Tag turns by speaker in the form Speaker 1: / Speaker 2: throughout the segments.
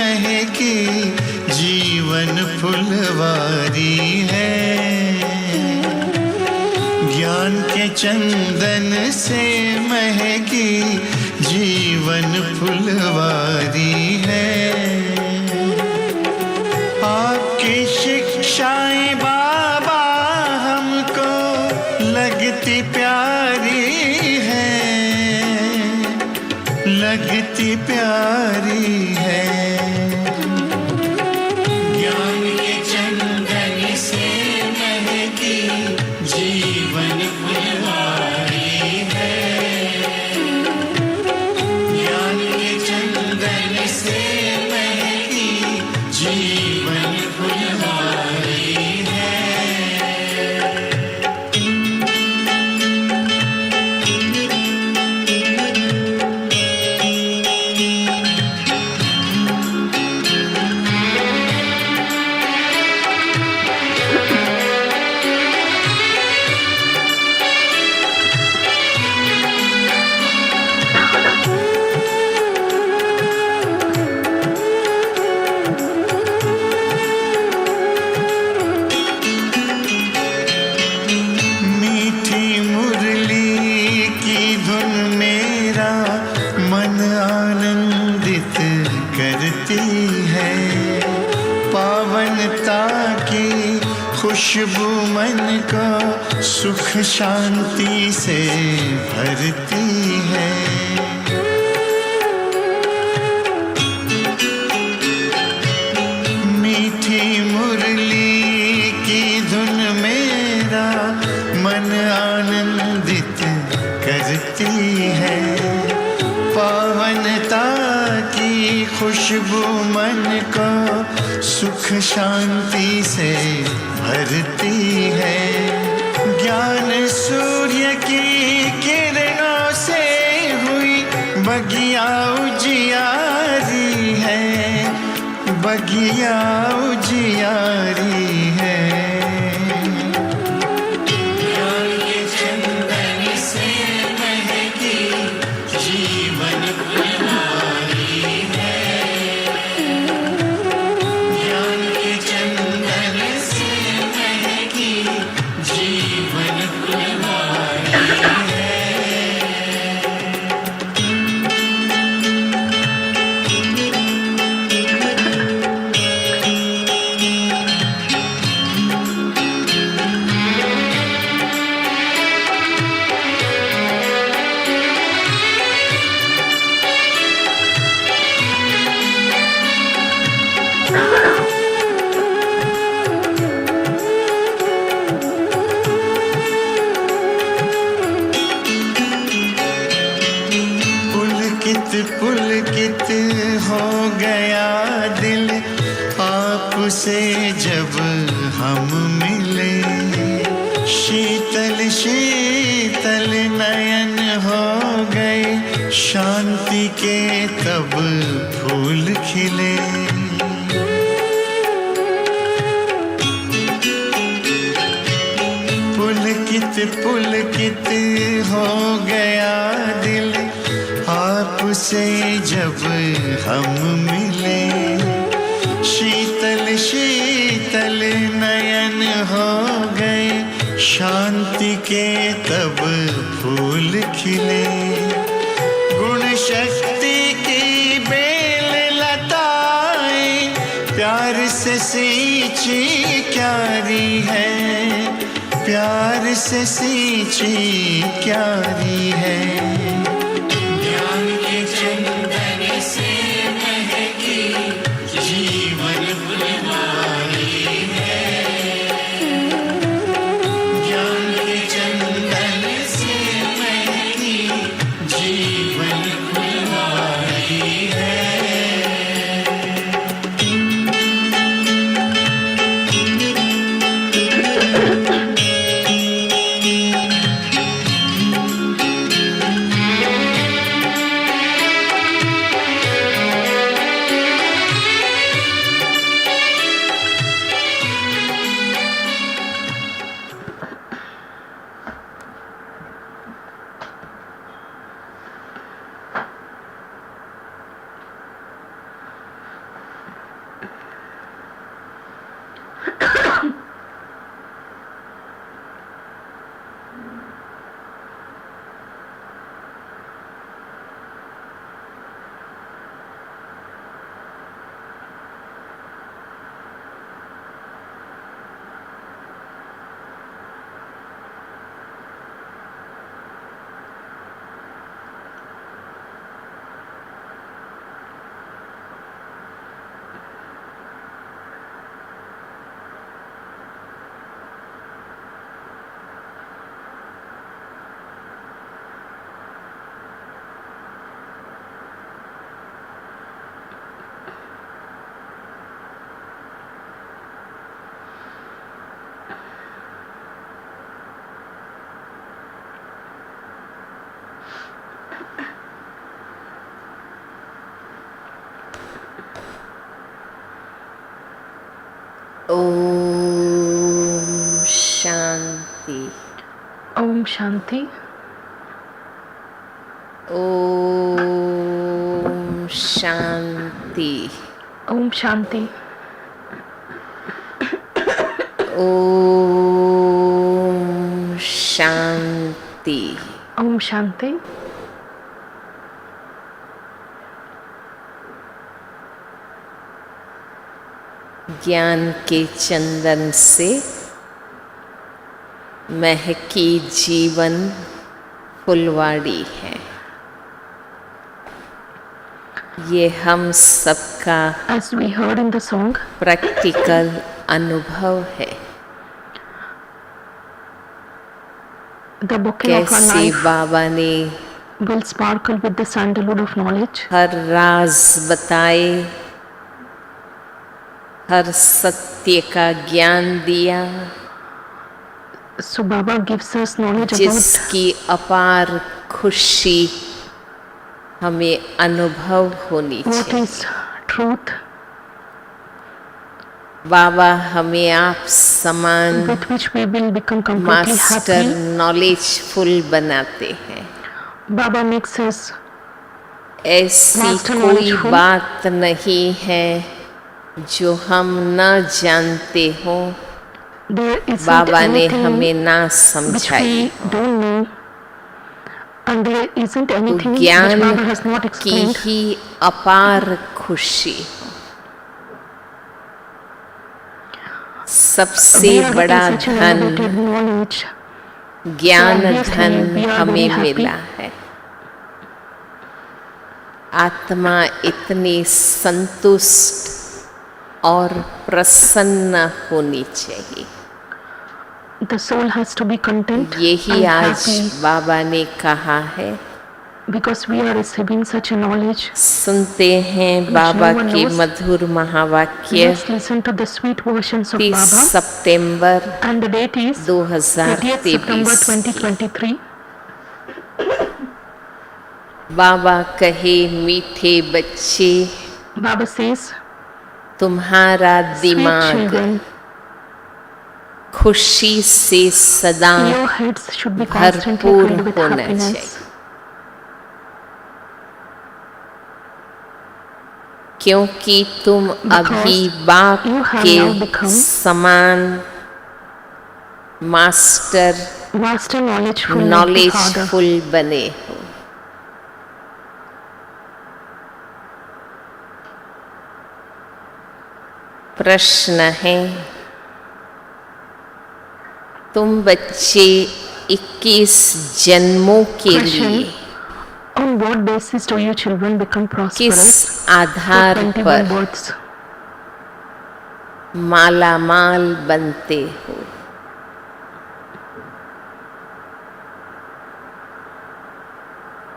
Speaker 1: महकी जीवन फुलवारी है। ज्ञान के चंदन से महकी जीवन फुलवारी है। आपकी शिक्षाएं बाबा हमको लगती प्यारी है, लगती प्यारी है। ज्ञान के चंदन से महकी जीवन फुलवारी है। ज्ञान के चंदन से महकी जीवन फुलवारी है। खुशबू मन को सुख शांति से भरती है। मीठी मुरली की धुन मेरा मन आनंदित करती है। पावनता की खुशबू मन को सुख शांति से भरती है। ज्ञान सूर्य की किरणों से हुई बगिया उजियारी है, बगिया उजियारी है। ज्ञान के चंदन से महकी जीवन फुलवारी है। ज्ञान के चंदन से महकी जीवन फुलवारी है। पुलकित हो गया दिल आपसे जब हम मिले। शीतल शीतल नयन हो गए, शांति के तब फूल खिले। पुलकित पुलकित हो गया दिल आपसे जब हम मिले। शीतल शीतल नयन हो गए, शांति के तब फूल खिले। गुण शक्ति की बेल लताएं प्यार से सींची क्यारी है, प्यार से सींची क्यारी है। ज्ञान के चंदन से महकी जीवन फुलवारी है। ज्ञान के चंदन से महकी जीवन फुलवारी है।
Speaker 2: ओम शांति।
Speaker 3: ओम शांति।
Speaker 2: ओम शांति।
Speaker 3: ओम शांति।
Speaker 2: ओम शांति।
Speaker 3: ओम शांति।
Speaker 2: ज्ञान के चंदन से महकी जीवन फुलवाड़ी है। ये हम सबका
Speaker 3: As we heard in the song,
Speaker 2: practical अनुभव है।
Speaker 3: the bouquet of our
Speaker 2: कैसे
Speaker 3: life
Speaker 2: बाबा ने
Speaker 3: will sparkle with the sandalwood of knowledge.
Speaker 2: हर राज बताए, हर सत्य का ज्ञान दिया,
Speaker 3: So Baba gives us knowledge about
Speaker 2: जिसकी अपार खुशी हमें अनुभव होनी
Speaker 3: what
Speaker 2: चाहिए।
Speaker 3: is truth,
Speaker 2: बाबा हमें आप समान
Speaker 3: with which we will become completely
Speaker 2: master
Speaker 3: happy.
Speaker 2: Knowledgeful बनाते हैं।
Speaker 3: Baba makes us
Speaker 2: ऐसी
Speaker 3: Master
Speaker 2: कोई
Speaker 3: knowledgeful.
Speaker 2: बात नहीं है जो हम न जानते हों,
Speaker 3: there isn't
Speaker 2: बाबा ने
Speaker 3: anything
Speaker 2: हमें ना
Speaker 3: which
Speaker 2: समझाई।
Speaker 3: we don't know, and there isn't
Speaker 2: तो
Speaker 3: anything which
Speaker 2: ज्ञान
Speaker 3: Baba has not
Speaker 2: की
Speaker 3: explained.
Speaker 2: ही अपार खुशी सबसे
Speaker 3: We are
Speaker 2: बड़ा
Speaker 3: getting such an
Speaker 2: धन
Speaker 3: elevated knowledge.
Speaker 2: ज्ञान
Speaker 3: So obviously
Speaker 2: धन
Speaker 3: we are
Speaker 2: हमें
Speaker 3: very happy.
Speaker 2: मिला है। आत्मा इतनी संतुष्ट और प्रसन्न होनी चाहिए।
Speaker 3: The soul has to be content
Speaker 2: यही
Speaker 3: and
Speaker 2: आज
Speaker 3: happy
Speaker 2: बाबा ने कहा है।
Speaker 3: because we are receiving such a knowledge.
Speaker 2: सुनते हैं बाबा
Speaker 3: no one
Speaker 2: के
Speaker 3: knows.
Speaker 2: मधुर महावाक्य।
Speaker 3: Let's listen to the sweet versions of
Speaker 2: 30
Speaker 3: Baba,
Speaker 2: September
Speaker 3: and the date is 30th September
Speaker 2: 2023।
Speaker 3: 2023.
Speaker 2: बाबा कहे मीठे बच्चे,
Speaker 3: Baba says,
Speaker 2: तुम्हारा
Speaker 3: sweet
Speaker 2: दिमाग
Speaker 3: children,
Speaker 2: खुशी से सदा
Speaker 3: your heads should be constantly
Speaker 2: भरपूर
Speaker 3: filled with
Speaker 2: होना
Speaker 3: happiness.
Speaker 2: चाहिए, क्योंकि तुम अभी बाप
Speaker 3: you have
Speaker 2: के
Speaker 3: now become
Speaker 2: समान master
Speaker 3: Master knowledgeful like the Father.
Speaker 2: Knowledgeful बने हो। प्रश्न है, तुम बच्चे 21 जन्मों के
Speaker 3: Question,
Speaker 2: लिए
Speaker 3: on what basis do you children become prosperous?
Speaker 2: किस आधार
Speaker 3: for 21
Speaker 2: पर
Speaker 3: births?
Speaker 2: मालामाल बनते हो?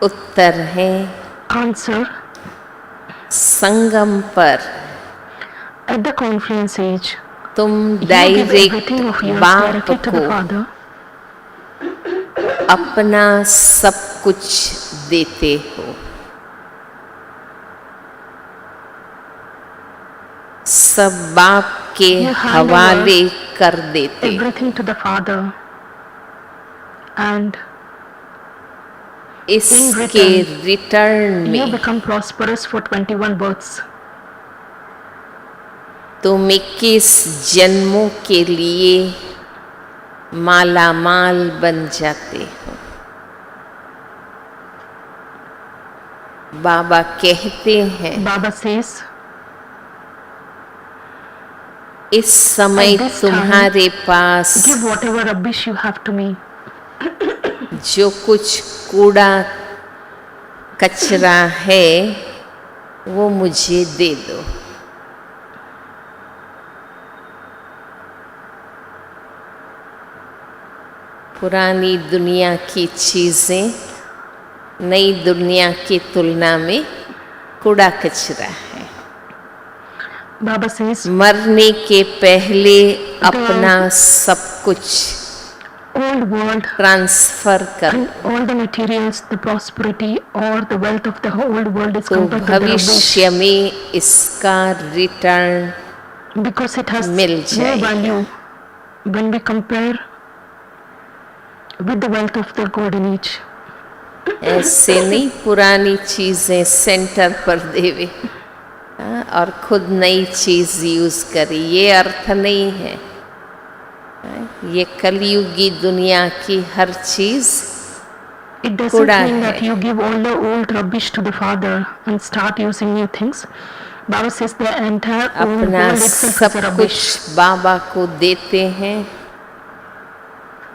Speaker 2: उत्तर है,
Speaker 3: Answer,
Speaker 2: संगम पर
Speaker 3: at the confluence age,
Speaker 2: तुम
Speaker 3: you give
Speaker 2: direct
Speaker 3: everything of yours
Speaker 2: बाप
Speaker 3: directly to
Speaker 2: को
Speaker 3: the Father.
Speaker 2: अपना सब कुछ देते हो। सब बाप के
Speaker 3: You hand
Speaker 2: हवाले कर देते हो।
Speaker 3: Everything to the Father, and
Speaker 2: इसके रिटर्न
Speaker 3: you
Speaker 2: में
Speaker 3: become prosperous for 21 births.
Speaker 2: तुम 21 जन्मों के लिए मालामाल बन जाते हो। बाबा कहते हैं,
Speaker 3: Baba says,
Speaker 2: इस समय
Speaker 3: At this time,
Speaker 2: तुम्हारे पास
Speaker 3: give whatever rubbish you have to me.
Speaker 2: जो कुछ कूड़ा कचरा है वो मुझे दे दो। पुरानी दुनिया की चीज़ें नई दुनिया की तुलना में कूड़ा कचरा है।
Speaker 3: Baba says,
Speaker 2: मरने के पहले अपना सब कुछ
Speaker 3: old world
Speaker 2: ट्रांसफर कर
Speaker 3: and all the materials, the prosperity or the wealth of the whole world is
Speaker 2: तो
Speaker 3: compared to the rubbish.
Speaker 2: भविष्य में इसका return
Speaker 3: because it has
Speaker 2: mill
Speaker 3: no
Speaker 2: जाएगा।
Speaker 3: value when we compare with the wealth of the golden age.
Speaker 2: ऐसे नहीं पुरानी चीज़ें centre पर देवे और खुद नई चीज़ यूज़ करी, ये अर्थ नहीं है। ये कलयुगी दुनिया की हर चीज़
Speaker 3: It doesn't
Speaker 2: कूड़ा
Speaker 3: mean
Speaker 2: है।
Speaker 3: that you give all the old rubbish to the father and start using new things. Baba says the entire old
Speaker 2: अपना
Speaker 3: world itself is
Speaker 2: सब
Speaker 3: a
Speaker 2: कुछ
Speaker 3: rubbish.
Speaker 2: बाबा को देते हैं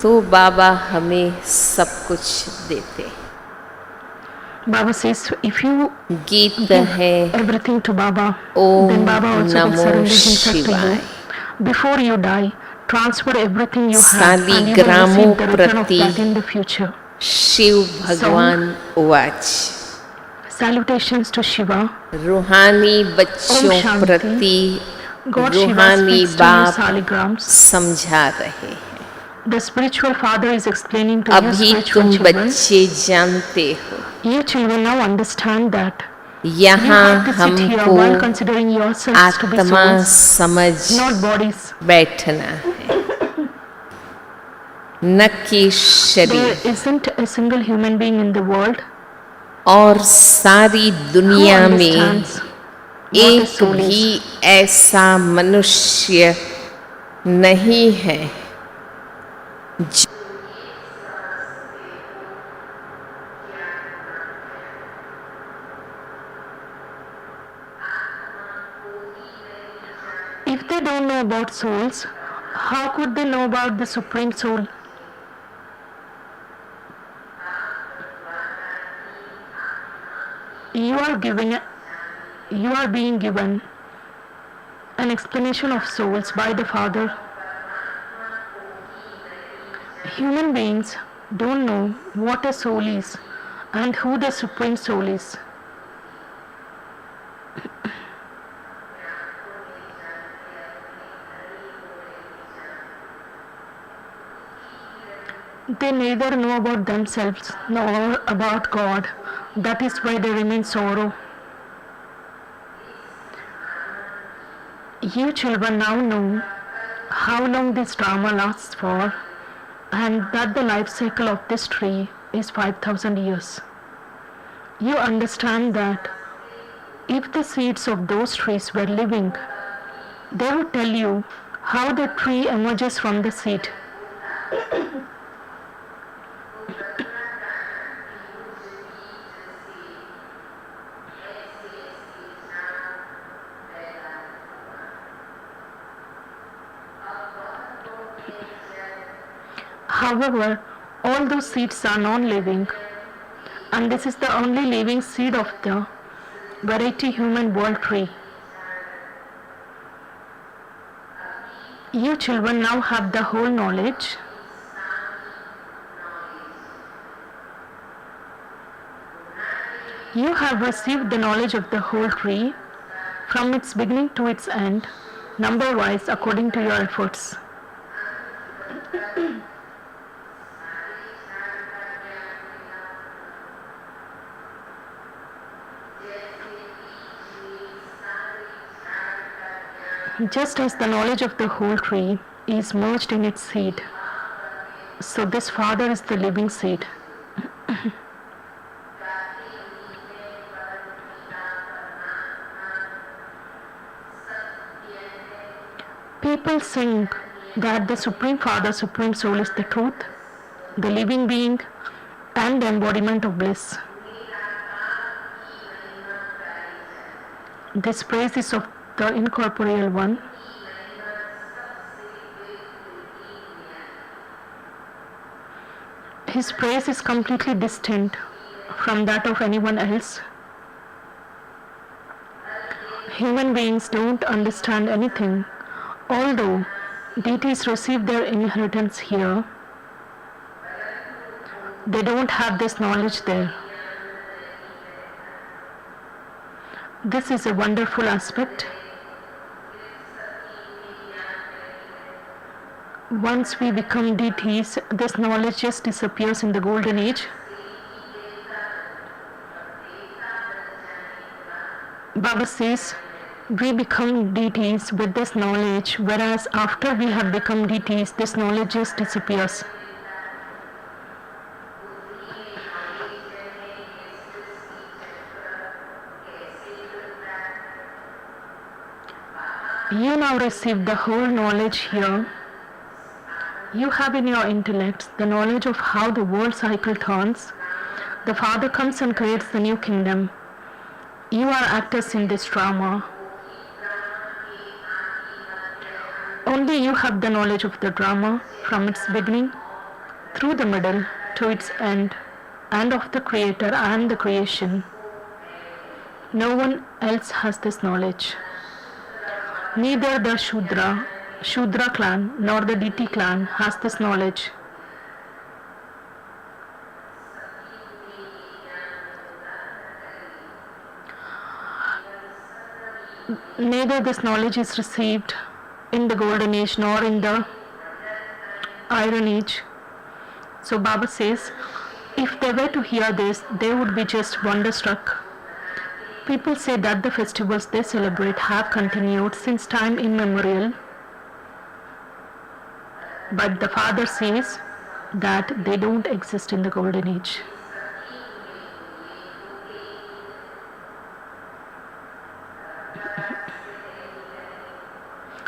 Speaker 2: तो बाबा हमें सब कुछ देते हैं।
Speaker 3: Baba says if you
Speaker 2: गीत
Speaker 3: give
Speaker 2: है
Speaker 3: everything to Baba,
Speaker 2: Om
Speaker 3: then Baba also will
Speaker 2: NaMo
Speaker 3: surrender himself to
Speaker 2: शिवाय।
Speaker 3: you. Before you die, transfer everything you have and you will
Speaker 2: सालिग्रामों
Speaker 3: receive the return of
Speaker 2: प्रति
Speaker 3: that in the future.
Speaker 2: Shiv भगवान उवाच।
Speaker 3: Salutations to Shiva.
Speaker 2: रूहानी बच्चों
Speaker 3: ओम शांति।
Speaker 2: प्रति
Speaker 3: God Shiva
Speaker 2: रूहानी
Speaker 3: speaks to you
Speaker 2: बाप
Speaker 3: saligrams.
Speaker 2: समझा रहे हैं।
Speaker 3: The spiritual father is explaining to you
Speaker 2: अभी
Speaker 3: spiritual
Speaker 2: तुम
Speaker 3: children.
Speaker 2: बच्चे जानते हो
Speaker 3: You children now understand that you
Speaker 2: यहाँ
Speaker 3: have to sit here
Speaker 2: हमको
Speaker 3: while considering yourselves to be
Speaker 2: आत्मा
Speaker 3: souls,
Speaker 2: समझ
Speaker 3: not bodies.
Speaker 2: बैठना है, न कि
Speaker 3: There
Speaker 2: शरीर।
Speaker 3: isn't a single human being in the world
Speaker 2: और सारी
Speaker 3: who
Speaker 2: दुनिया में
Speaker 3: understands what a
Speaker 2: एक
Speaker 3: soul
Speaker 2: भी
Speaker 3: is.
Speaker 2: ऐसा मनुष्य नहीं है जो
Speaker 3: If they don't know about souls, how could they know about the Supreme Soul? You are being given an explanation of souls by the Father. Human beings don't know what a soul is and who the Supreme Soul is. They neither know about themselves nor about God. That is why they remain sorrow. You children now know how long this drama lasts for and that the life cycle of this tree is 5,000 years. You understand that if the seeds of those trees were living, they would tell you how the tree emerges from the seed. However, all those seeds are non-living, and this is the only living seed of the variety human world tree. You children now have the whole knowledge. You have received the knowledge of the whole tree from its beginning to its end, number-wise according to your efforts. Just as the knowledge of the whole tree is merged in its seed, so this Father is the living seed. People sing that the Supreme Father, Supreme Soul is the truth, the living being, and the embodiment of bliss. This praise is of the incorporeal one. His praise is completely distinct from that of anyone else. Human beings don't understand anything, although deities receive their inheritance here. They don't have this knowledge there. This is a wonderful aspect. Once we become deities, this knowledge just disappears in the golden age. Baba says, we become deities with this knowledge, whereas after we have become deities, this knowledge just disappears. You now receive the whole knowledge here. You have in your intellect the knowledge of how the world cycle turns. The Father comes and creates the new kingdom. You are actors in this drama. Only you have the knowledge of the drama from its beginning, through the middle, to its end, and of the Creator and the creation. No one else has this knowledge. Neither the Shudra clan nor the deity clan has this knowledge. Neither this knowledge is received in the golden age nor in the iron age. So Baba says, if they were to hear this, they would be just wonderstruck. People say that the festivals they celebrate have continued since time immemorial. But the Father says that they don't exist in the golden age.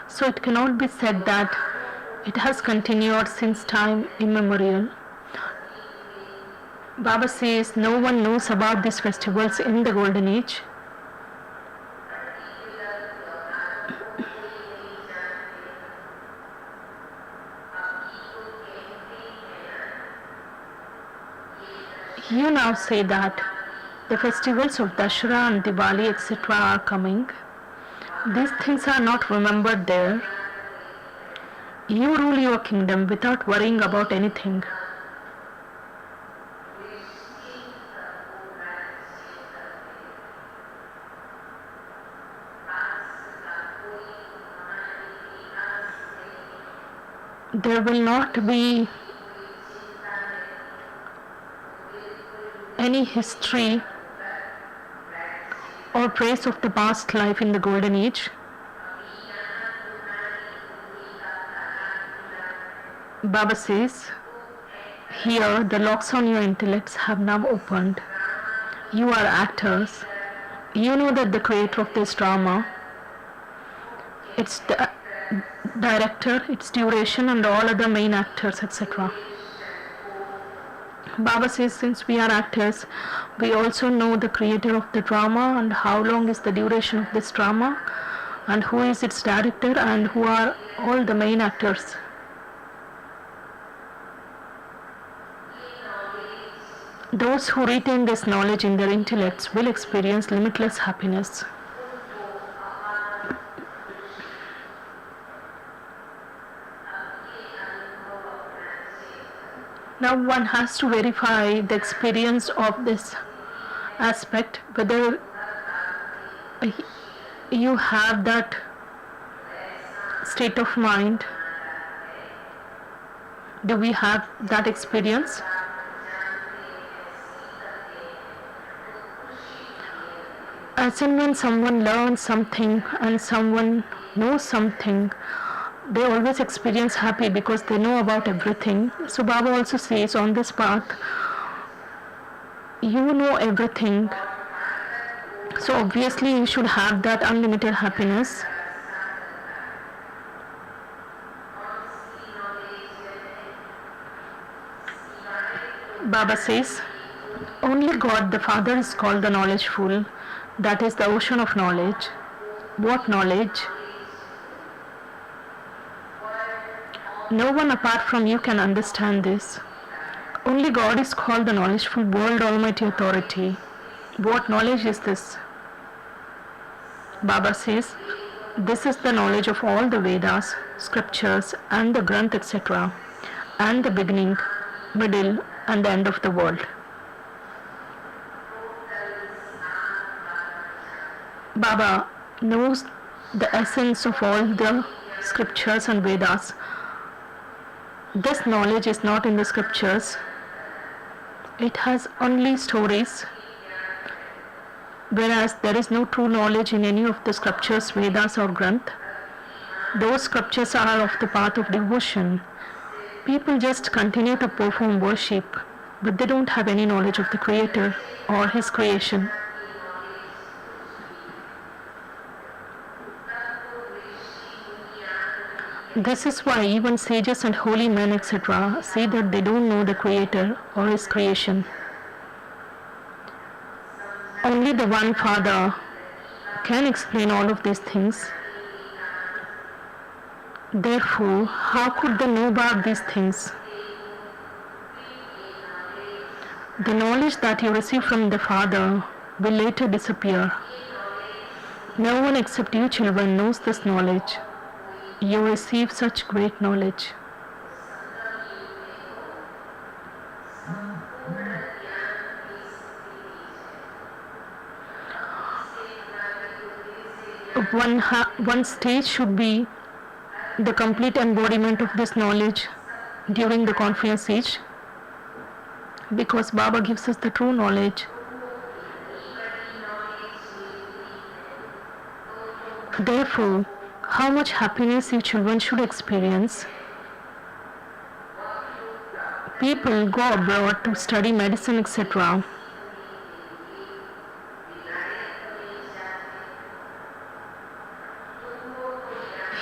Speaker 3: So it cannot be said that it has continued since time immemorial. Baba says no one knows about these festivals in the golden age. You now say that the festivals of Dashera and Diwali etc. are coming. These things are not remembered there. You rule your kingdom without worrying about anything. There will not be any history or trace of the past life in the golden age. Baba says, here the locks on your intellects have now opened. You are actors. You know that the creator of this drama, its director, its duration and all other main actors, etc. Baba says, since we are actors, we also know the creator of the drama and how long is the duration of this drama and who is its director and who are all the main actors. Those who retain this knowledge in their intellects will experience limitless happiness. Now one has to verify the experience of this aspect, whether you have that state of mind. Do we have that experience? As in when someone learns something and someone knows something, they always experience happy because they know about everything. So Baba also says, on this path, you know everything. So obviously you should have that unlimited happiness. Baba says, only God the Father is called the knowledgeful. That is the ocean of knowledge. What knowledge? No one apart from you can understand this. Only God is called the knowledgeful world almighty authority. What knowledge is this? Baba says, this is the knowledge of all the Vedas, scriptures and the Granth etc. and the beginning, middle and the end of the world. Baba knows the essence of all the scriptures and Vedas. This knowledge is not in the scriptures. It has only stories. whereas there is no true knowledge in any of the scriptures, Vedas or Granth. Those scriptures are of the path of devotion. People just continue to perform worship, but they don't have any knowledge of the Creator or His creation. This is why even sages and holy men, etc., say that they don't know the Creator or His creation. Only the one Father can explain all of these things. Therefore, how could they know about these things? The knowledge that you receive from the Father will later disappear. No one except you children knows this knowledge. You receive such great knowledge. One stage should be the complete embodiment of this knowledge during the conference age, because Baba gives us the true knowledge. Therefore, how much happiness you children should experience. People go abroad to study medicine, etc.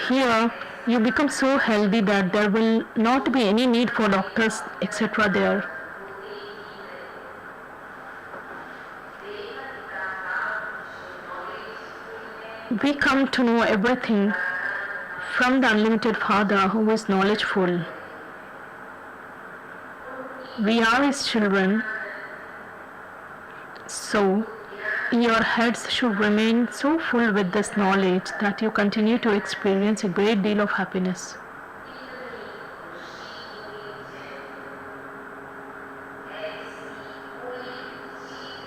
Speaker 3: Here, you become so healthy that there will not be any need for doctors, etc. there. We come to know everything from the unlimited Father who is knowledgeful. We are His children, so your heads should remain so full with this knowledge that you continue to experience a great deal of happiness.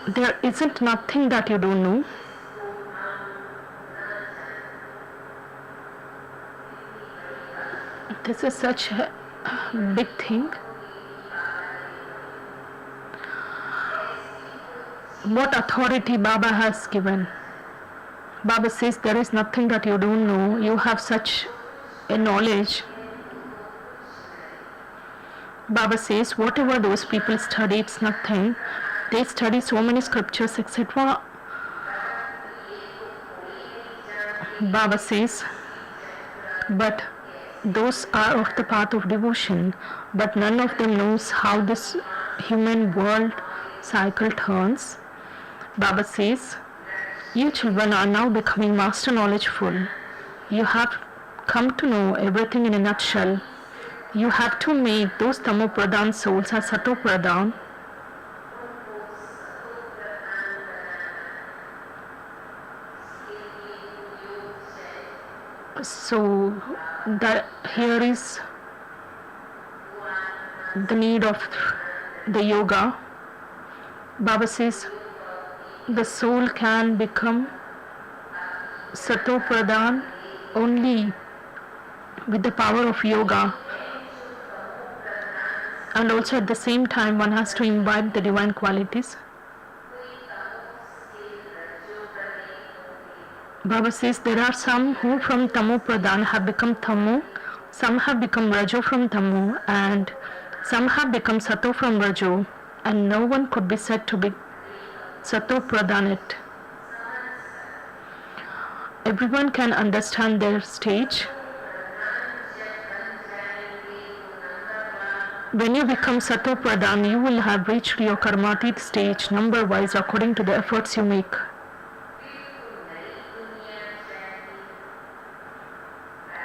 Speaker 3: There isn't nothing that you don't know. This is such a big thing. What authority Baba has given. Baba says there is nothing that you don't know. You have such a knowledge. Baba says whatever those people study, it's nothing. They study so many scriptures, etc. Baba says, but those are of the path of devotion, but none of them knows how this human world cycle turns. Baba says, you children are now becoming master knowledgeful. You have come to know everything in a nutshell. You have to make those Tamo Pradhan souls as Sato Pradhan. So here is the need of the yoga. Baba says the soul can become Sato Pradhan only with the power of yoga, and also at the same time one has to imbibe the divine qualities. Baba says there are some who from Tamo Pradhan have become Tamo, some have become Rajo from Tamo, and some have become Sato from Rajo, and no one could be said to be Sato Pradhanit. Everyone can understand their stage. When you become Sato Pradhan, you will have reached your Karmatit stage number wise according to the efforts you make.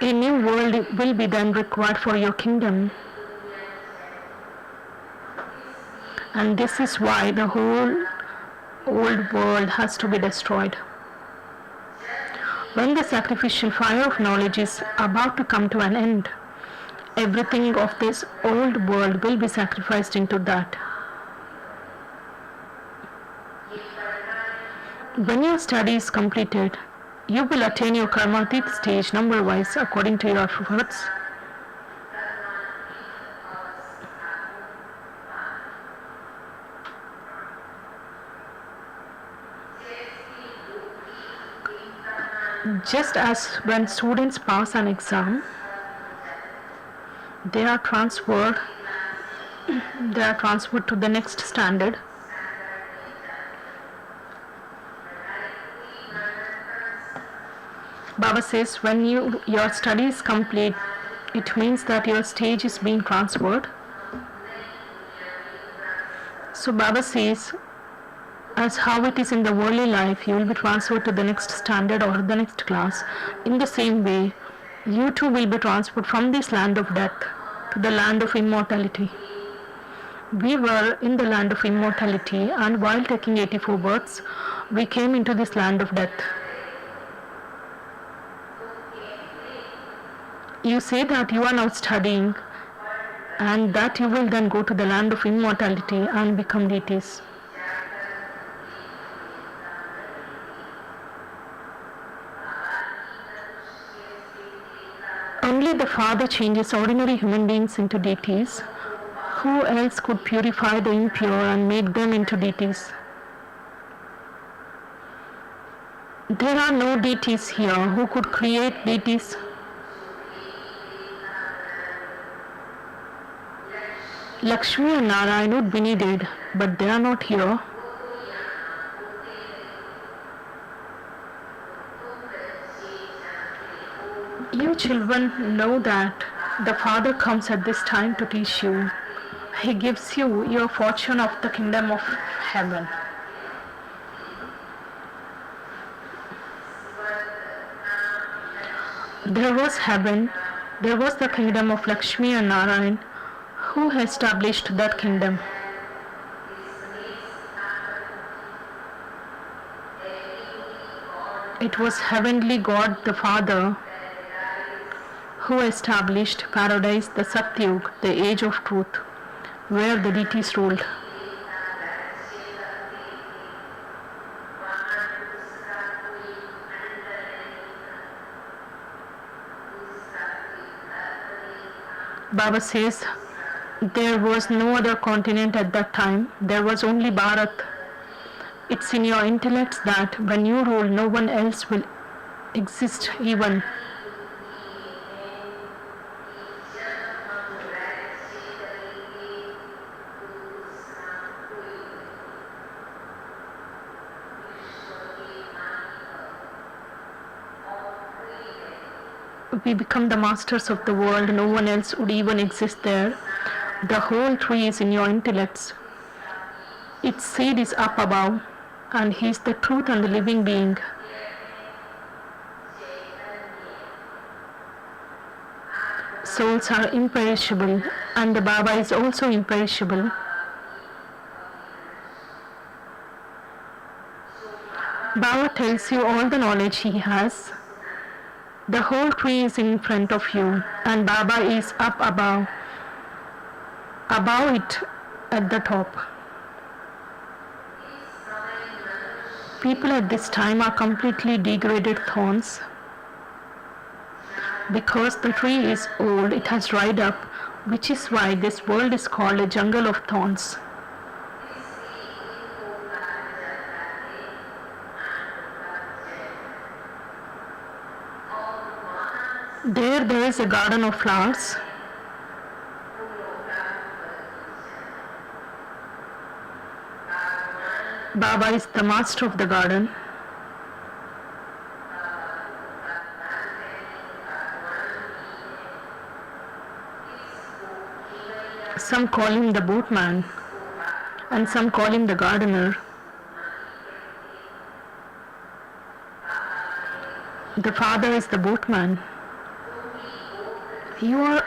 Speaker 3: A new world will be then required for your kingdom. And this is why the whole old world has to be destroyed. When the sacrificial fire of knowledge is about to come to an end, everything of this old world will be sacrificed into that. When your study is completed, you will attain your Karmatit stage number wise according to your efforts. Just as when students pass an exam, they are transferred to the next standard. Baba says when your study is complete, it means that your stage is being transferred. So Baba says, as how it is in the worldly life, you will be transferred to the next standard or the next class. In the same way, you too will be transferred from this land of death to the land of immortality. We were in the land of immortality, and while taking 84 births, we came into this land of death. You say that you are now studying and that you will then go to the land of immortality and become deities. Only the Father changes ordinary human beings into deities. Who else could purify the impure and make them into deities? There are no deities here who could create deities. Lakshmi and Narayana would be needed, but they are not here. You children know that the Father comes at this time to teach you. He gives you your fortune of the kingdom of heaven. There was heaven, there was the kingdom of Lakshmi and Narayan. Who established that kingdom? It was Heavenly God the Father who established paradise, the Satyug, the age of truth, where the deities ruled. Baba says, there was no other continent at that time. There was only Bharat. It's in your intellects that when you rule, no one else will exist even. We become the masters of the world. No one else would even exist there. The whole tree is in your intellects. Its seed is up above, and He is the truth and the living being. Souls are imperishable, and the Baba is also imperishable. Baba tells you all the knowledge he has. The whole tree is in front of you, and Baba is up above it at the top. People at this time are completely degraded thorns. Because the tree is old, it has dried up, which is why this world is called a jungle of thorns. There is a garden of flowers. Baba is the master of the garden. Some call him the boatman, and some call him the gardener. The Father is the boatman. You are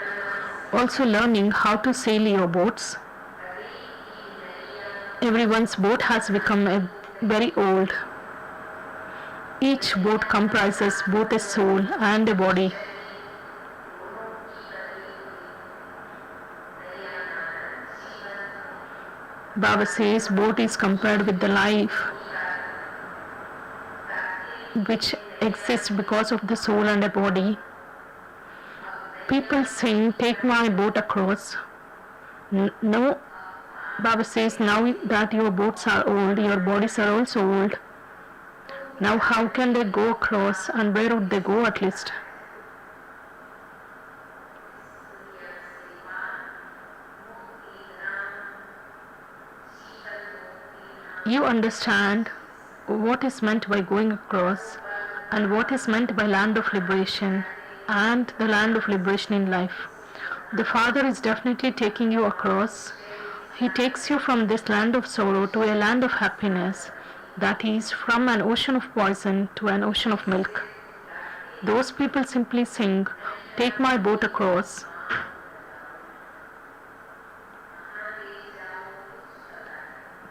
Speaker 3: also learning how to sail your boats. Everyone's boat has become very old. Each boat comprises both a soul and a body. Baba says boat is compared with the life which exists because of the soul and a body. People sing, "Take my boat across." No, Baba says, now that your boats are old, your bodies are also old. Now how can they go across, and where would they go at least? You understand what is meant by going across and what is meant by land of liberation and the land of liberation in life. The Father is definitely taking you across. He takes you from this land of sorrow to a land of happiness, that is, from an ocean of poison to an ocean of milk. Those people simply sing, "Take my boat across."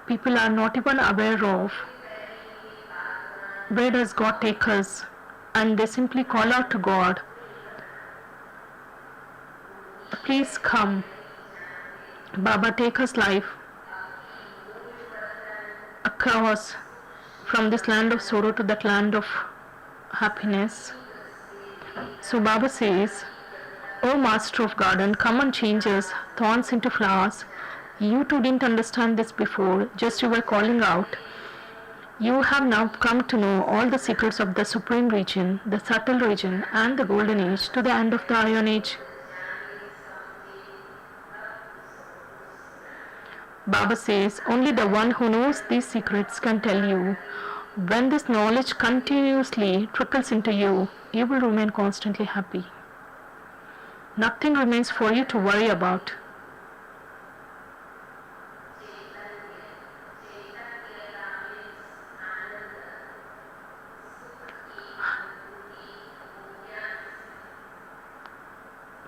Speaker 3: People are not even aware of where does God take us, and they simply call out to God, "Please come, Baba, take us life across from this land of sorrow to that land of happiness." So Baba says, "Oh Master of Garden, come and change us, thorns into flowers. You too didn't understand this before, just you were calling out. You have now come to know all the secrets of the Supreme Region, the Subtle Region, and the Golden Age to the end of the Iron Age." Baba says, only the one who knows these secrets can tell you. When this knowledge continuously trickles into you, you will remain constantly happy. Nothing remains for you to worry about.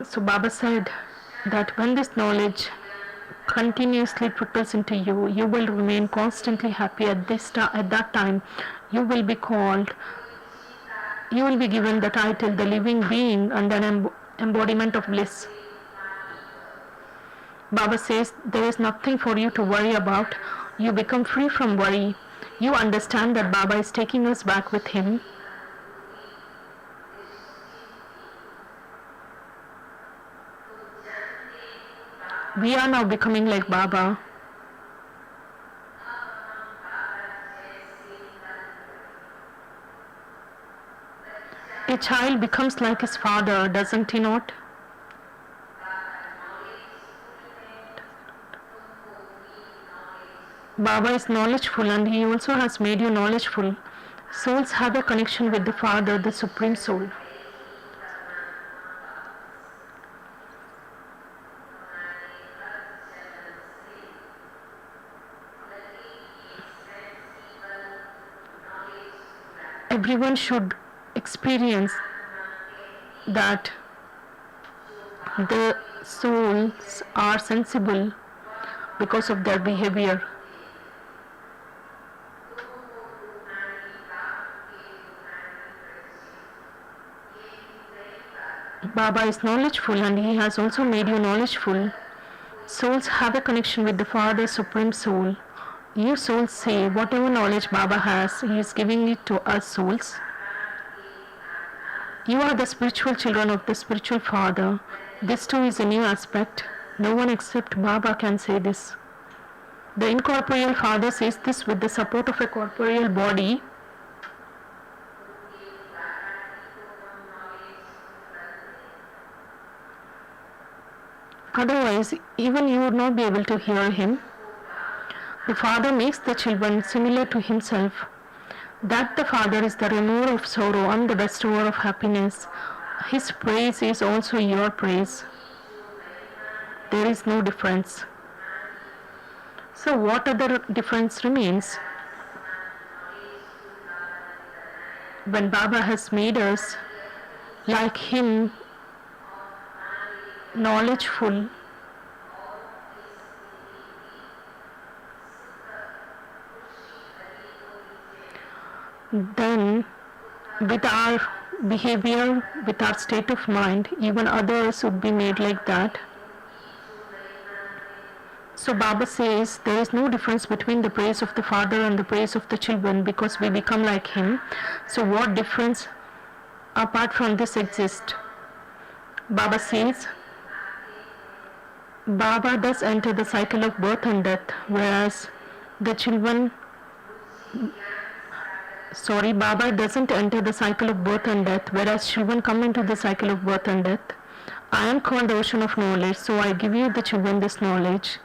Speaker 3: So Baba said that when this knowledge continuously trickles into you, you will remain constantly happy. At that time, you will be called, you will be given the title, the living being, and an embodiment of bliss. Baba says there is nothing for you to worry about. You become free from worry. You understand that Baba is taking us back with him. We are now becoming like Baba. A child becomes like his father, doesn't he not? Baba is knowledgeful, and he also has made you knowledgeful. Souls have a connection with the Father, the Supreme Soul. Everyone should experience that the souls are sensible because of their behavior. Baba is knowledgeful, and he has also made you knowledgeful. Souls have a connection with the Father, Supreme Soul. You souls say whatever knowledge Baba has, he is giving it to us souls. You are the spiritual children of the spiritual Father. This too is a new aspect. No one except Baba can say this. The incorporeal Father says this with the support of a corporeal body. Otherwise, even you would not be able to hear him. The Father makes the children similar to himself. That the Father is the remover of sorrow and the bestower of happiness. His praise is also your praise. There is no difference. So what other difference remains? When Baba has made us like him, knowledgeful, then with our behavior, with our state of mind, even others would be made like that. So Baba says there is no difference between the praise of the Father and the praise of the children, because we become like him. So what difference apart from this exists? Baba says Baba does enter the cycle of birth and death, whereas the children Sorry, Baba doesn't enter the cycle of birth and death, whereas children come into the cycle of birth and death. I am called the ocean of knowledge, so I give you the children this knowledge.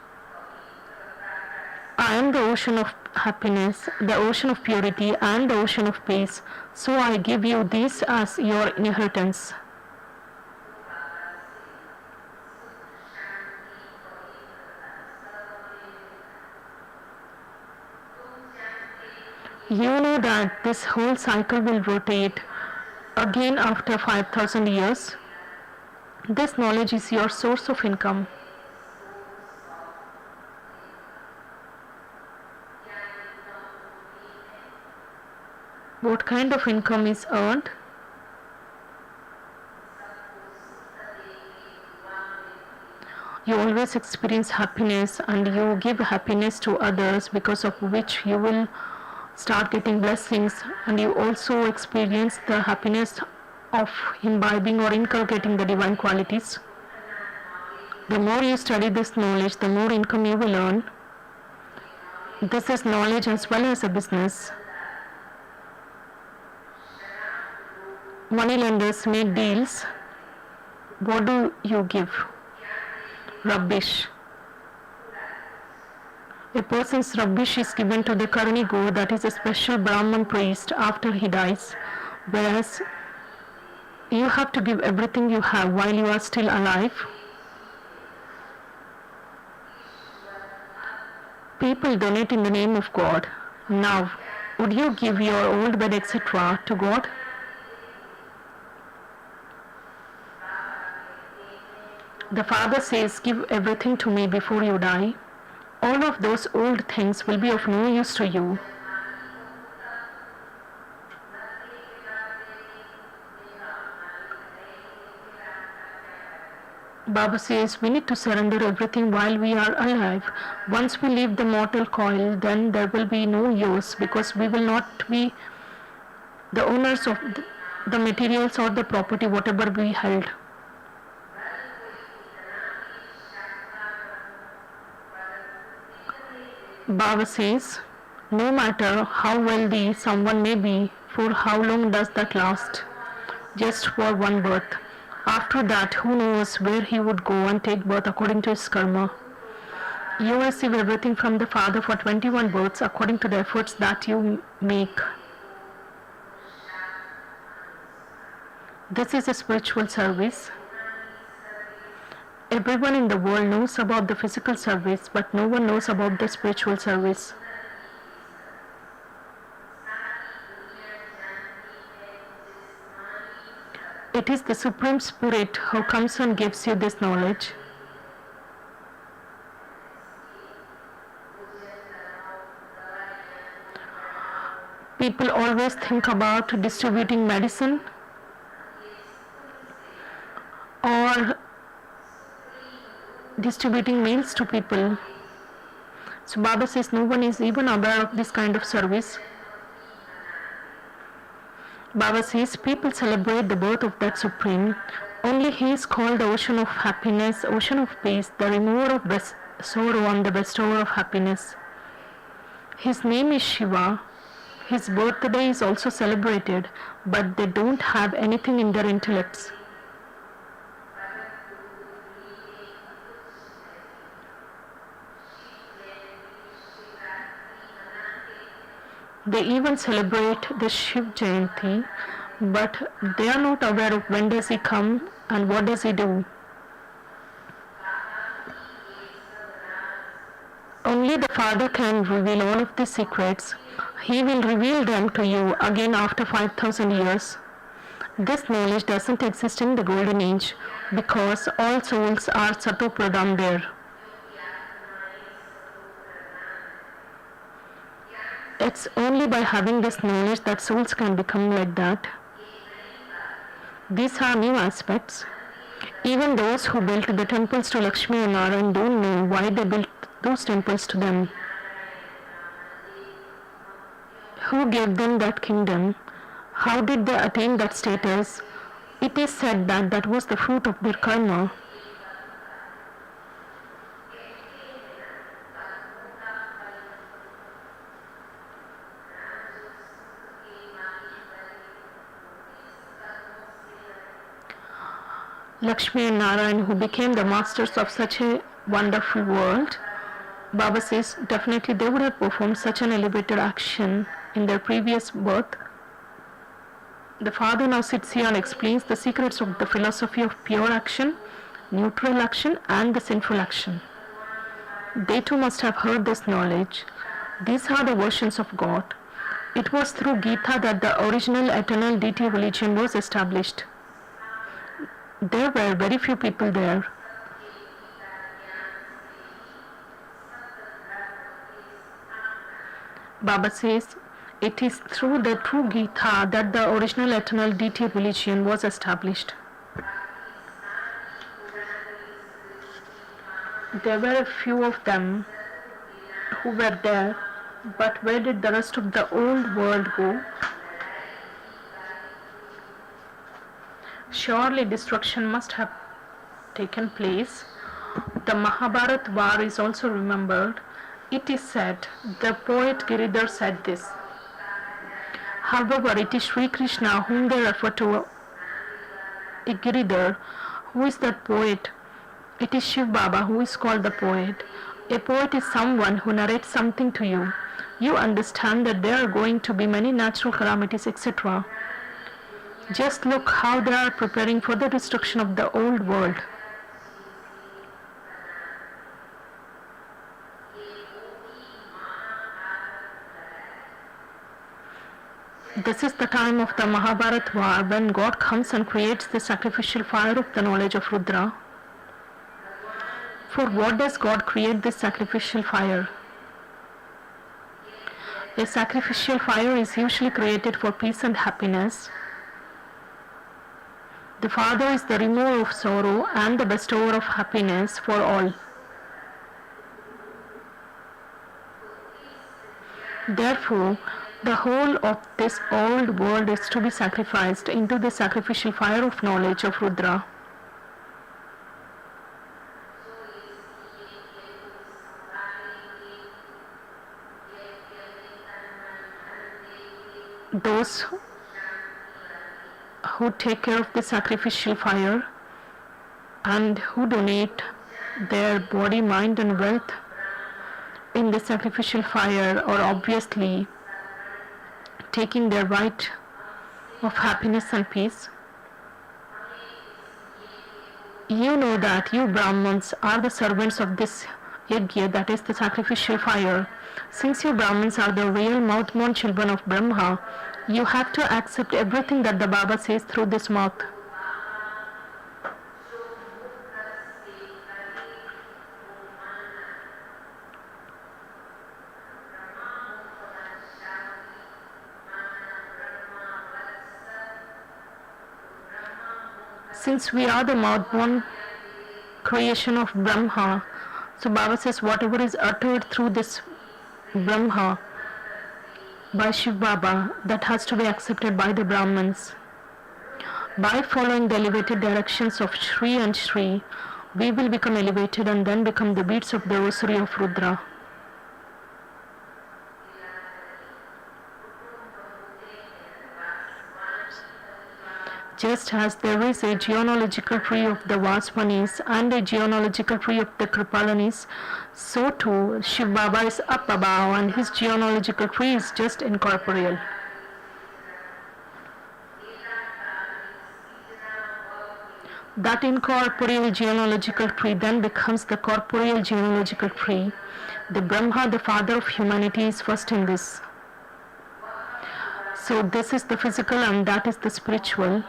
Speaker 3: I am the ocean of happiness, the ocean of purity, and the ocean of peace, so I give you this as your inheritance. You know that this whole cycle will rotate again after 5,000 years. This knowledge is your source of income. What kind of income is earned? You always experience happiness and you give happiness to others, because of which you will start getting blessings, and you also experience the happiness of imbibing or inculcating the divine qualities. The more you study this knowledge, the more income you will earn. This is knowledge as well as a business. Money lenders make deals. What do you give? Rubbish. A person's rubbish is given to the Karanigo, that is a special Brahman priest, after he dies, whereas you have to give everything you have while you are still alive. People donate in the name of God. Now, would you give your old bed, etc. to God? The Father says, give everything to me before you die. All of those old things will be of no use to you. Baba says we need to surrender everything while we are alive. Once we leave the mortal coil, then there will be no use, because we will not be the owners of the materials or the property, whatever we held. Baba says, no matter how wealthy someone may be, for how long does that last? Just for one birth. After that, who knows where he would go and take birth according to his karma. You receive everything from the Father for 21 births according to the efforts that you make. This is a spiritual service. Everyone in the world knows about the physical service, but no one knows about the spiritual service. It is the Supreme Spirit who comes and gives you this knowledge. People always think about distributing medicine or distributing meals to people. So Baba says no one is even aware of this kind of service. Baba says people celebrate the birth of that Supreme. Only he is called the ocean of happiness, ocean of peace, the remover of sorrow and the bestower of happiness. His name is Shiva. His birthday is also celebrated, but they don't have anything in their intellects. They even celebrate the Shiv Jayanti, but they are not aware of when does he come and what does he do. Only the Father can reveal all of these secrets. He will reveal them to you again after 5,000 years. This knowledge doesn't exist in the Golden Age, because all souls are Sato Pradhan there. It's only by having this knowledge that souls can become like that. These are new aspects. Even those who built the temples to Lakshmi and Narayan don't know why they built those temples to them. Who gave them that kingdom? How did they attain that status? It is said that that was the fruit of their karma. Lakshmi and Narayan, who became the masters of such a wonderful world, Baba says definitely they would have performed such an elevated action in their previous birth. The father now sits here and explains the secrets of the philosophy of pure action, neutral action, and the sinful action. They too must have heard this knowledge. These are the versions of God. It was through Gita that the original eternal deity religion was established. There were very few people there. Baba says, it is through the true Gita that the original eternal deity religion was established. There were a few of them who were there, but where did the rest of the old world go? Surely destruction must have taken place. The Mahabharata war is also remembered. It is said, the poet Giridhar said this. However, it is Sri Krishna whom they refer to. Giridhar, who is that poet? It is Shiv Baba who is called the poet. A poet is someone who narrates something to you. You understand that there are going to be many natural calamities, etc. Just look how they are preparing for the destruction of the old world. This is the time of the Mahabharata war when God comes and creates the sacrificial fire of the knowledge of Rudra. For what does God create this sacrificial fire? A sacrificial fire is usually created for peace and happiness. The Father is the remover of sorrow and the bestower of happiness for all. Therefore, the whole of this old world is to be sacrificed into the sacrificial fire of knowledge of Rudra. Those who take care of the sacrificial fire and who donate their body, mind and wealth in the sacrificial fire are obviously taking their right of happiness and peace. You know that you Brahmins are the servants of this yajna, that is the sacrificial fire. Since you Brahmins are the real mouth-born children of Brahma, you have to accept everything that the Baba says through this mouth. Since we are the mouth-born creation of Brahma, so Baba says whatever is uttered through this Brahma by Shiv Baba, that has to be accepted by the Brahmins. By following the elevated directions of Shri and Shri, we will become elevated and then become the beads of the rosary of Rudra. Just as there is a genealogical tree of the Vaswanis and a genealogical tree of the Kripalanis, so too Shiv Baba is up above and his genealogical tree is just incorporeal. That incorporeal genealogical tree then becomes the corporeal genealogical tree. The Brahma, the father of humanity, is first in this. So this is the physical and that is the spiritual.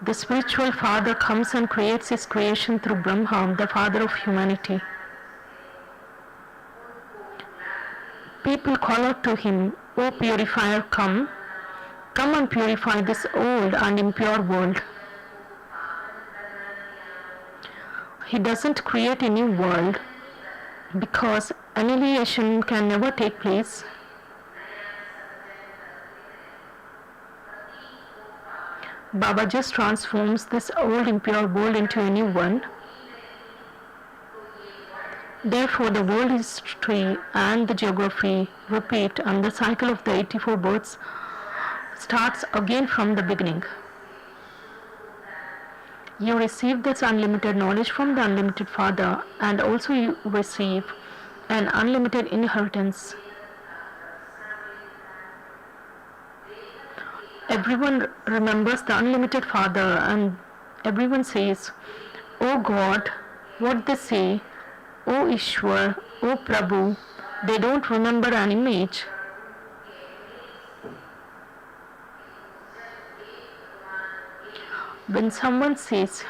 Speaker 3: The spiritual father comes and creates his creation through Brahma, the father of humanity. People call out to him, "O purifier, come and purify this old and impure world." He doesn't create a new world because annihilation can never take place. Baba just transforms this old impure world into a new one. Therefore, the world history and the geography repeat and the cycle of the 84 births starts again from the beginning. You receive this unlimited knowledge from the unlimited Father, and also you receive an unlimited inheritance. Everyone remembers the unlimited Father, and everyone says, "Oh God," what they say, "Oh Ishwar, oh Prabhu." They don't remember an image. When someone says,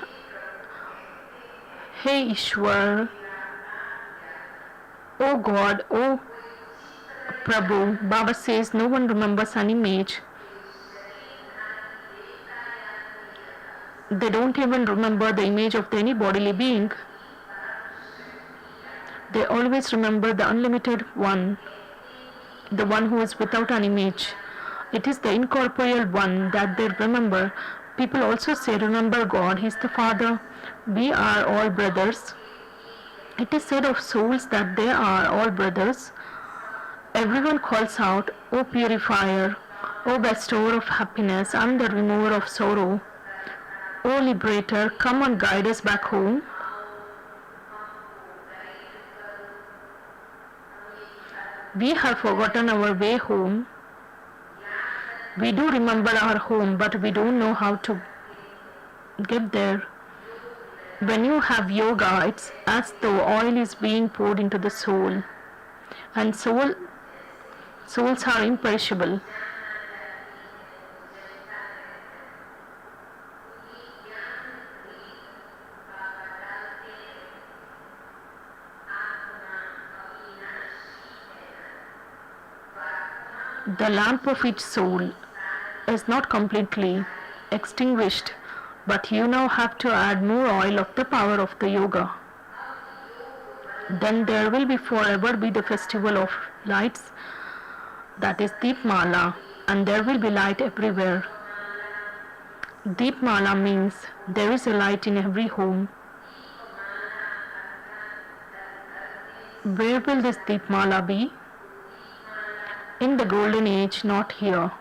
Speaker 3: "Hey Ishwar, oh God, oh Prabhu," Baba says no one remembers an image. They don't even remember the image of any bodily being. They always remember the unlimited one, the one who is without an image. It is the incorporeal one that they remember. People also say, "Remember God, He is the Father. We are all brothers." It is said of souls that they are all brothers. Everyone calls out, "O purifier, O bestower of happiness and the remover of sorrow, O liberator, come and guide us back home." We have forgotten our way home. We do remember our home, but we don't know how to get there. When you have yoga, it's as though oil is being poured into the soul, and souls are imperishable. The lamp of each soul is not completely extinguished, but you now have to add more oil of the power of the yoga. Then there will be forever be the festival of lights, that is Deepmala, and there will be light everywhere. Deepmala means there is a light in every home. Where will this Deepmala be? In the golden age, not here.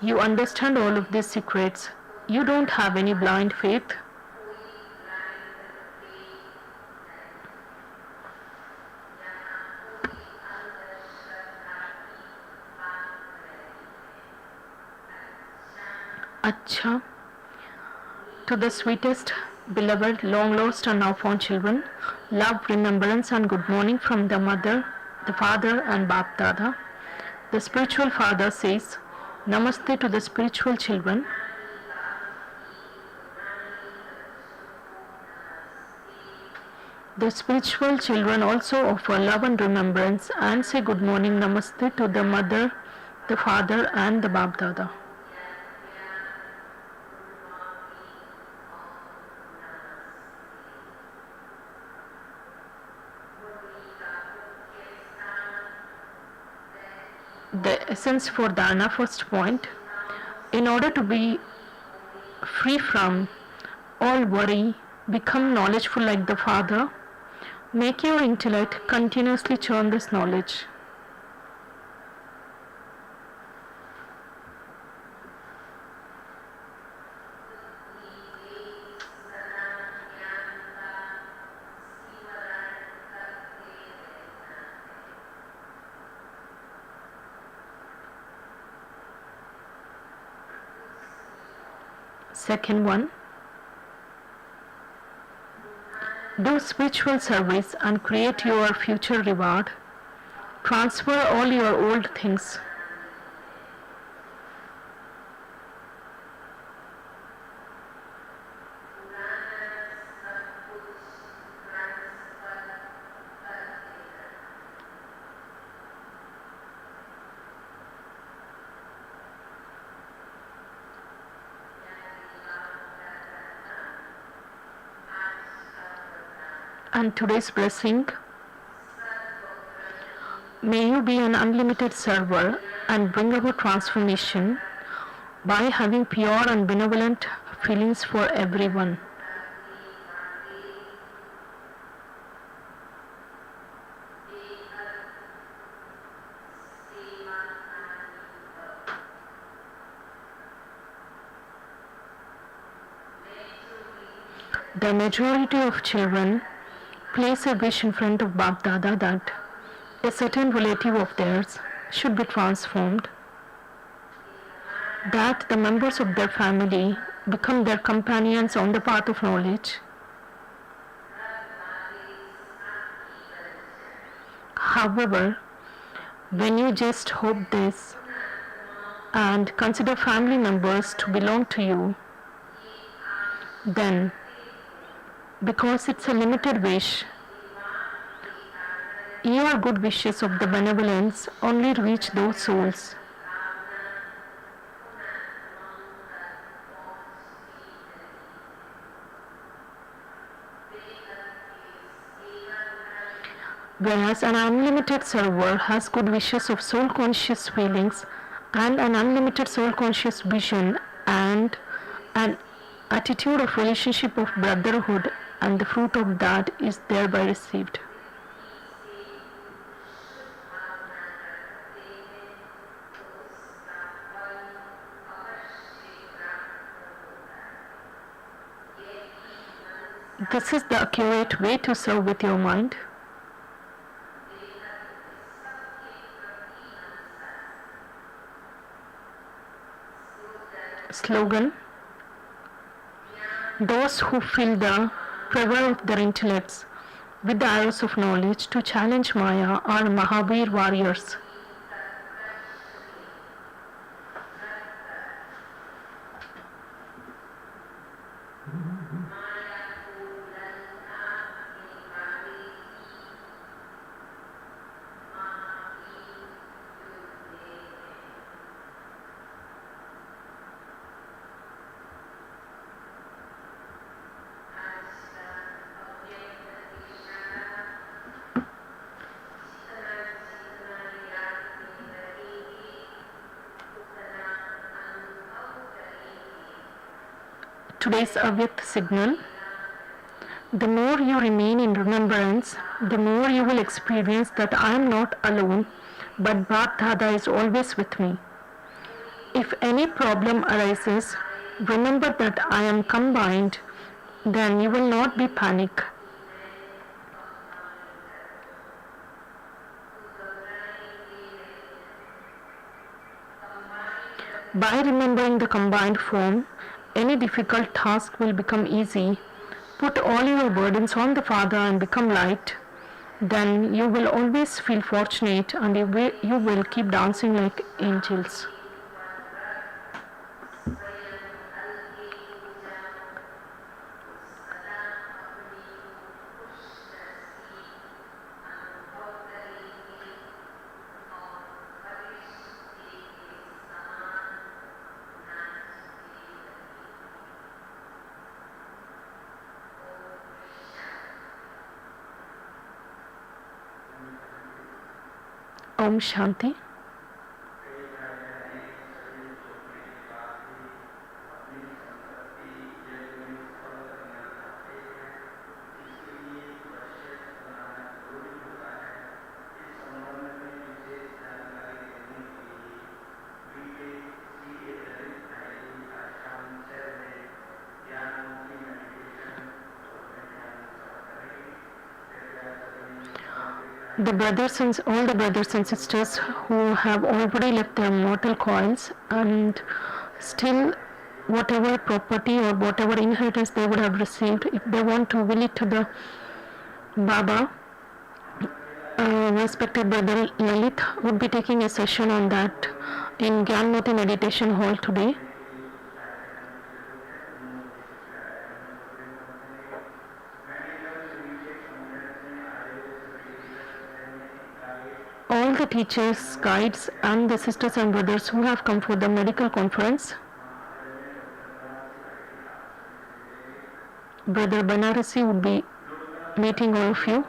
Speaker 3: You understand all of these secrets. You don't have any blind faith. Acha. To the sweetest, beloved, long lost and now found children, love, remembrance and good morning from the mother, the father and Bap Dada. The spiritual father says, Namaste to the spiritual children. The spiritual children also offer love and remembrance and say good morning, Namaste to the mother, the father and the Bap Dada. The essence for dharana, first point, in order to be free from all worry, become knowledgeful like the Father, make your intellect continuously churn this knowledge. Second one, do spiritual service and create your future reward. Transfer all your old things. And today's blessing, may you be an unlimited server and bring about transformation by having pure and benevolent feelings for everyone. The majority of children place a wish in front of Bap Dada that a certain relative of theirs should be transformed, that the members of their family become their companions on the path of knowledge. However, when you just hope this and consider family members to belong to you, then because it's a limited wish, your good wishes of the benevolence only reach those souls. Whereas an unlimited server has good wishes of soul conscious feelings and an unlimited soul conscious vision and an attitude of relationship of brotherhood, and the fruit of that is thereby received. This is the accurate way to serve with your mind. Slogan: those who fill the quiver of their intellects with the arrows of knowledge to challenge Maya are Mahavir warriors. Today's Avyakt signal: the more you remain in remembrance, the more you will experience that I am not alone, but Bap Dada is always with me. If any problem arises, remember that I am combined, then you will not be panic. By remembering the combined form, any difficult task will become easy. Put all your burdens on the Father and become light. Then you will always feel fortunate and you will keep dancing like angels. Om Shanti. All the brothers and sisters who have already left their mortal coils and still whatever property or whatever inheritance they would have received, if they want to will it to the Baba, respected brother Lalit would be taking a session on that in Gyanmati Meditation Hall today. All the teachers, guides and the sisters and brothers who have come for the medical conference, Brother Banarasi would be meeting all of you.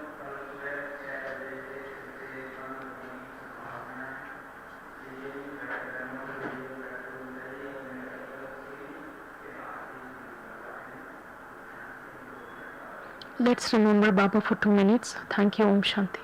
Speaker 3: Let's remember Baba for 2 minutes. Thank you. Om Shanti.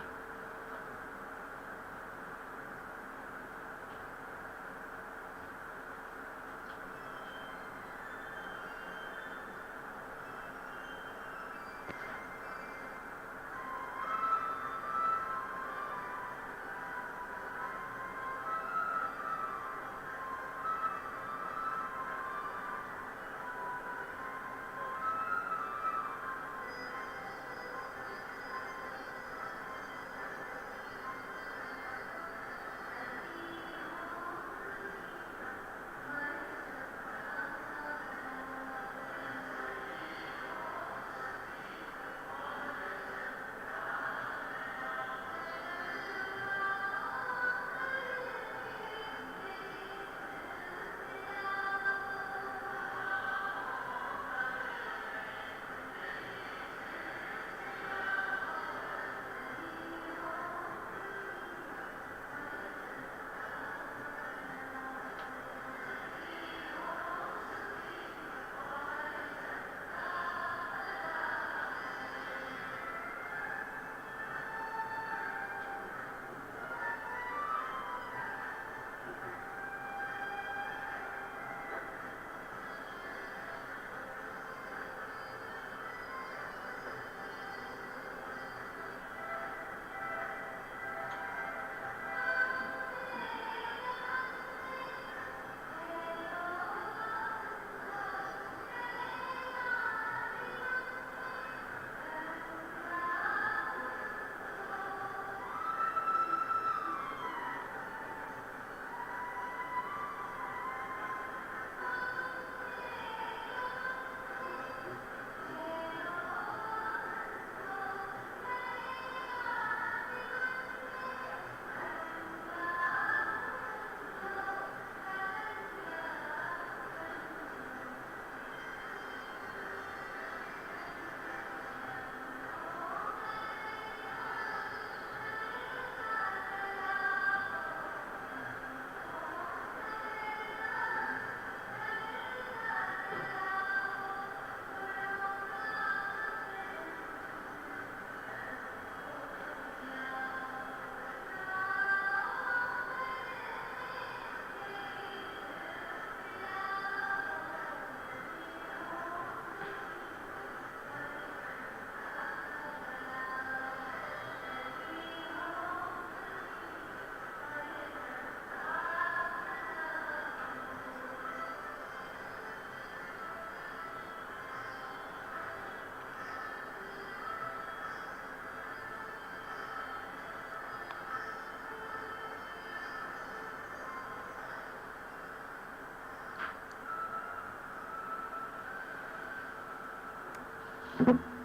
Speaker 3: Bye.